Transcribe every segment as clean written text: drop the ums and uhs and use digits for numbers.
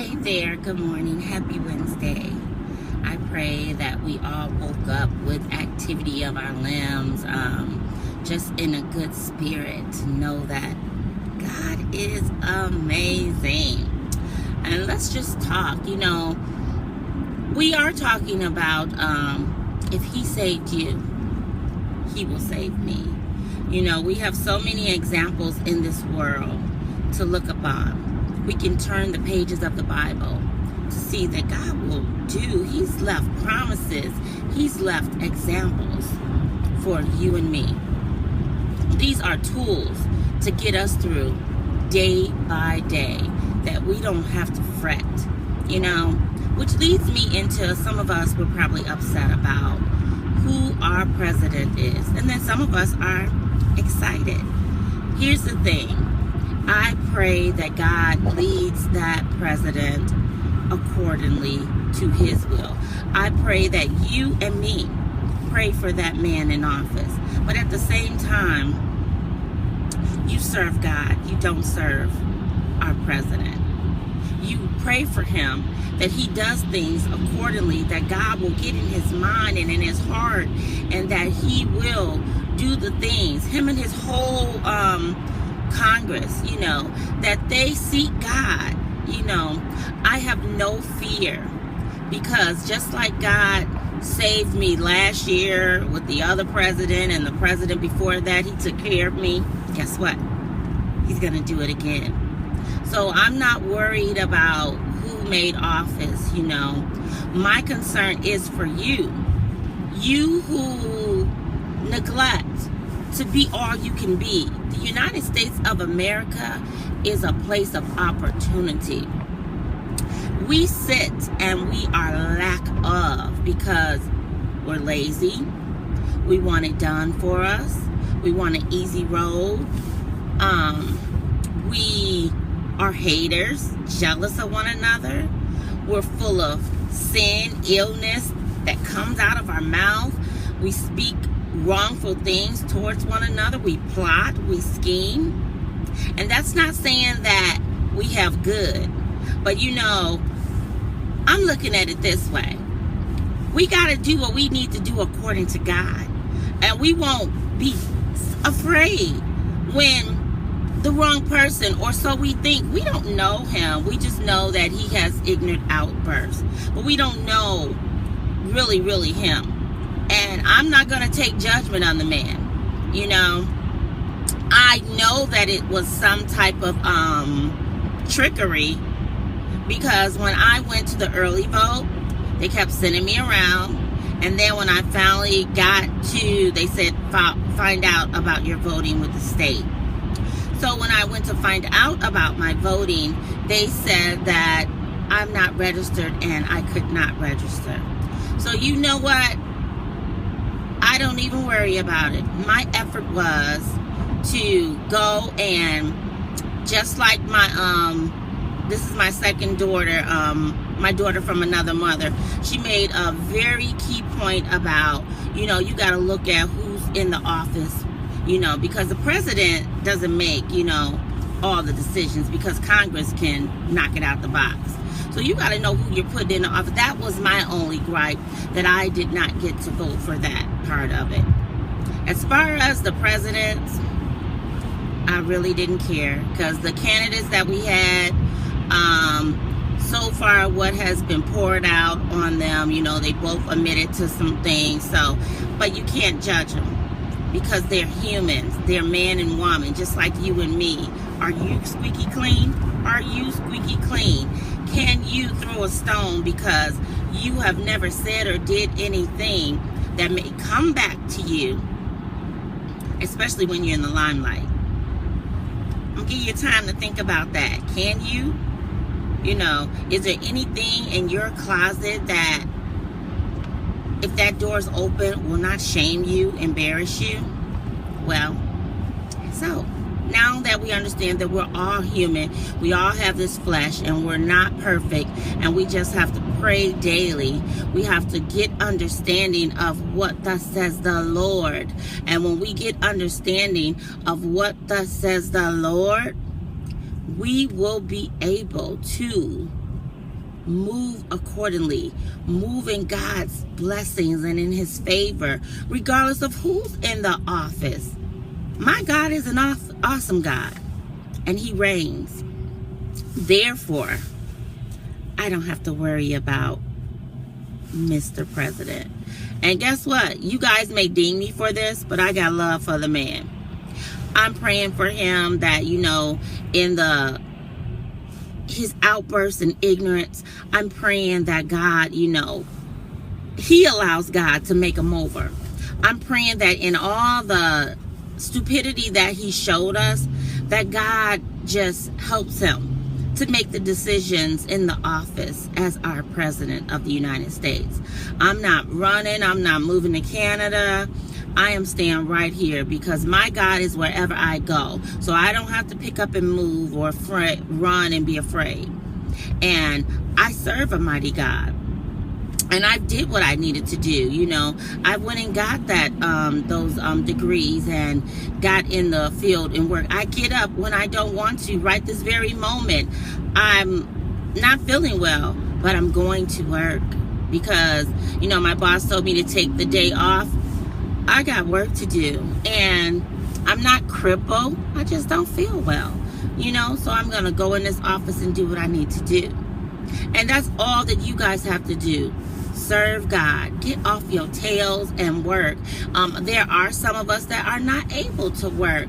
Hey there, good morning, happy Wednesday. I pray that we all woke up with activity of our limbs, just in a good spirit to know that God is amazing. And let's just talk. We are talking about if He saved you, He will save me. We have so many examples in this world to look upon. We can turn the pages of the Bible to see that God will do. He's left promises. He's left examples for you and me. These are tools to get us through day by day, that we don't have to fret, which leads me into some of us were probably upset about who our president is. And then some of us are excited. Here's the thing. I pray that God leads that president accordingly to His will. I pray that you and me pray for that man in office. But at the same time, you serve God. You don't serve our president. You pray for him that he does things accordingly, that God will get in his mind and in his heart, and that he will do the things, him and his whole Congress, that they seek God. I have no fear, because just like God saved me last year with the other president and the president before that, he took care of me. Guess what? He's going to do it again. So I'm not worried about who made office, My concern is for you. You who neglect to be all you can be. The United States of America is a place of opportunity. We sit and we are lack of because we're lazy. We want it done for us. We want an easy road. We are haters, jealous of one another. We're full of sin, illness that comes out of our mouth. We speak wrongful things towards one another. We plot, we scheme. And that's not saying that we have good. But I'm looking at it this way. We got to do what we need to do according to God. And we won't be afraid when the wrong person, or so we think. We don't know him. We just know that he has ignorant outbursts. But we don't know really him. And I'm not going to take judgment on the man. I know that it was some type of trickery, because when I went to the early vote, they kept sending me around. And then when I finally got to, they said, find out about your voting with the state. So when I went to find out about my voting, they said that I'm not registered and I could not register. So you know what? I don't even worry about it. My effort was to go and, just like this is my second daughter, my daughter from another mother, she made a very key point about, you got to look at who's in the office, because the president doesn't make, all the decisions, because Congress can knock it out the box. So you got to know who you're putting in the office. That was my only gripe, that I did not get to vote for that part of it. As far as the presidents, I really didn't care, because the candidates that we had, so far what has been poured out on them, they both admitted to some things. So, but you can't judge them, because they're humans. They're man and woman, just like you and me. Are you squeaky clean? Are you squeaky clean? Can you throw a stone because you have never said or did anything that may come back to you, especially when you're in the limelight? I'm gonna give you time to think about that. Can you? Is there anything in your closet that, if that door's open, will not shame you, embarrass you? Well, so now that we understand that we're all human, we all have this flesh, and we're not perfect, and we just have to pray daily. We have to get understanding of what thus says the Lord. And when we get understanding of what thus says the Lord, we will be able to move accordingly, move in God's blessings and in his favor, regardless of who's in the office. My God is an awesome God, and he reigns. Therefore, I don't have to worry about Mr. President. And guess what? You guys may ding me for this, but I got love for the man. I'm praying for him that, in his outbursts and ignorance, I'm praying that God, he allows God to make him over. I'm praying that in all the stupidity that he showed us, that God just helps him to make the decisions in the office as our president of the United States. I'm not running. I'm not moving to Canada. I am staying right here because my God is wherever I go. So I don't have to pick up and move or run and be afraid. And I serve a mighty God. And I did what I needed to do. I went and got those degrees and got in the field and work. I get up when I don't want to. Right this very moment, I'm not feeling well, but I'm going to work because, my boss told me to take the day off. I got work to do, and I'm not crippled. I just don't feel well, so I'm going to go in this office and do what I need to do. And that's all that you guys have to do. Serve God. Get off your tails and work. There are some of us that are not able to work,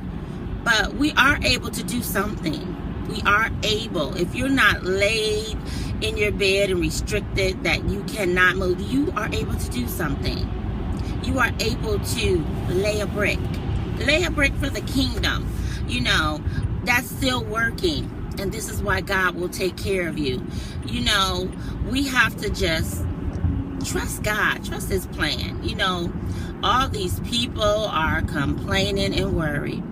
but we are able to do something. We are able. If you're not laid in your bed and restricted that you cannot move, you are able to do something. You are able to lay a brick. Lay a brick for the kingdom. That's still working. And this is why God will take care of you. We have to just trust God, trust his plan. All these people are complaining and worried.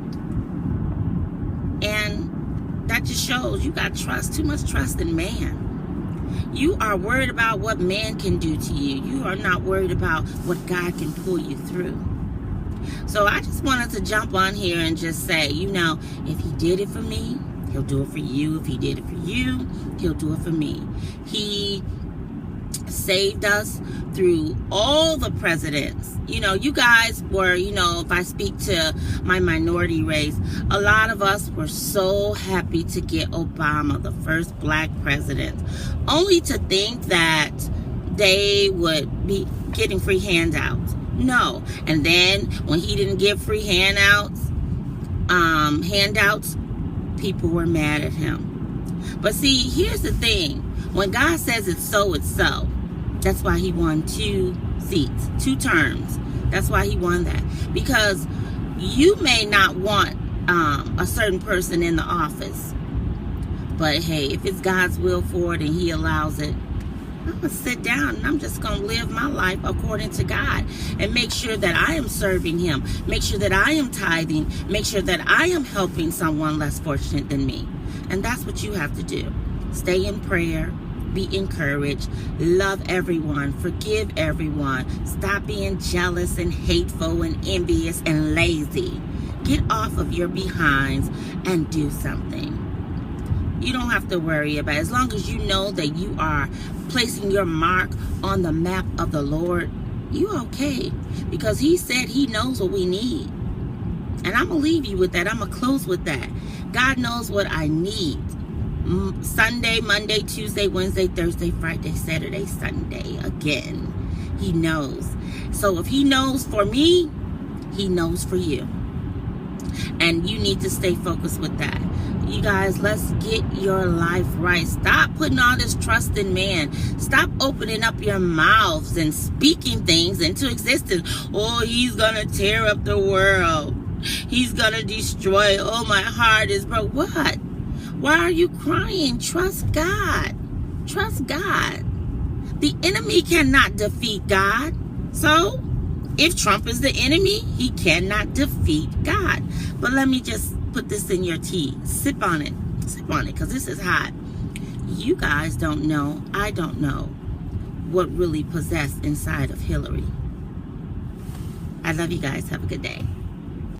And that just shows you got too much trust in man. You are worried about what man can do to you. You are not worried about what God can pull you through. So I just wanted to jump on here and just say, if he did it for me, he'll do it for you. If he did it for you, he'll do it for me. He saved us through all the presidents. You guys were, if I speak to my minority race, a lot of us were so happy to get Obama, the first black president, only to think that they would be getting free handouts. No. And then when he didn't give free handouts, people were mad at him. But see, here's the thing. When God says it's so, it's so. That's why he won 2 seats, 2 terms. That's why he won that. Because you may not want a certain person in the office. But hey, if it's God's will for it and he allows it, I'm going to sit down and I'm just going to live my life according to God and make sure that I am serving him. Make sure that I am tithing. Make sure that I am helping someone less fortunate than me. And that's what you have to do. Stay in prayer. Be encouraged. Love everyone. Forgive everyone. Stop being jealous and hateful and envious and lazy. Get off of your behinds and do something. You don't have to worry about it. As long as you know that you are placing your mark on the map of the Lord, you're okay. Because he said he knows what we need. And I'm going to leave you with that. I'm going to close with that. God knows what I need. Sunday, Monday, Tuesday, Wednesday, Thursday, Friday, Saturday, Sunday. Again, he knows. So if he knows for me, he knows for you. And you need to stay focused with that. You guys, let's get your life right. Stop putting all this trust in man. Stop opening up your mouths and speaking things into existence. Oh, he's going to tear up the world. He's going to destroy. Oh, my heart is broke. What? Why are you crying? Trust God. Trust God. The enemy cannot defeat God. So, if Trump is the enemy, he cannot defeat God. But let me just put this in your tea. Sip on it. Sip on it, because this is hot. You guys don't know. I don't know what really possessed inside of Hillary. I love you guys. Have a good day.